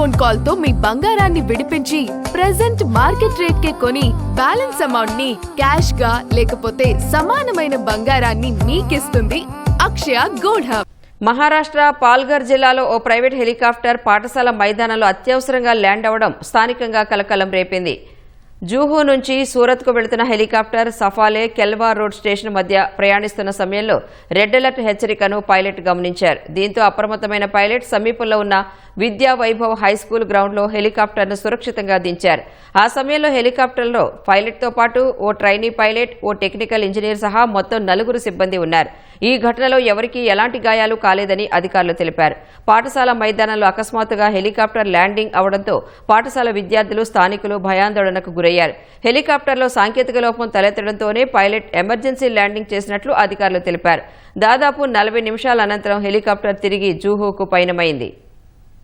Phone call తో మీ బంగారాన్ని విడిపించి ప్రెజెంట్ మార్కెట్ రేట్ కే కొని బ్యాలెన్స్ అమౌంట్ ని క్యాష్ గా లేకపోతే సమానమైన బంగారాన్ని మీకిస్తుంది అక్షయ గోల్డ్ హబ్. మహారాష్ట్ర పాల్ఘర్ జిల్లాలో ఓ ప్రైవేట్ హెలికాప్టర్ పాఠశాల మైదానంలో అత్యవసరంగా ల్యాండ్ అవడం స్థానికంగా కలకలం రేపింది. జూహూ నుంచి సూరత్కు వెళుతున్న హెలికాప్టర్ సఫాలే కెల్వార్ రోడ్ స్టేషన్ మధ్య ప్రయాణిస్తున్న సమయంలో రెడ్ అలర్ట్ హెచ్చరికను పైలట్ గమనించారు. దీంతో అప్రమత్తమైన పైలట్ సమీపంలో ఉన్న విద్యా వైభవ్ హైస్కూల్ గ్రౌండ్లో హెలికాప్టర్ను సురక్షితంగా దించారు. ఆ సమయంలో హెలికాప్టర్లో పైలట్తో పాటు ఓ ట్రైనీ పైలట్, ఓ టెక్నికల్ ఇంజనీర్ సహా మొత్తం 4 సిబ్బంది ఉన్నారు. ఈ ఘటనలో ఎవరికీ ఎలాంటి గాయాలు కాలేదని అధికారులు తెలిపారు. పాఠశాల మైదానంలో అకస్మాత్తుగా హెలికాప్టర్ ల్యాండింగ్ అవడంతో పాఠశాల విద్యార్థులు, స్థానికులు భయాందోళనకు గురయ్యారు. హెలికాప్టర్లో సాంకేతిక లోపం తలెత్తడంతోనే పైలట్ ఎమర్జెన్సీ ల్యాండింగ్ చేసినట్లు అధికారులు తెలిపారు. దాదాపు 40 నిమిషాల అనంతరం హెలికాప్టర్ తిరిగి జూహూకు పయనమైంది.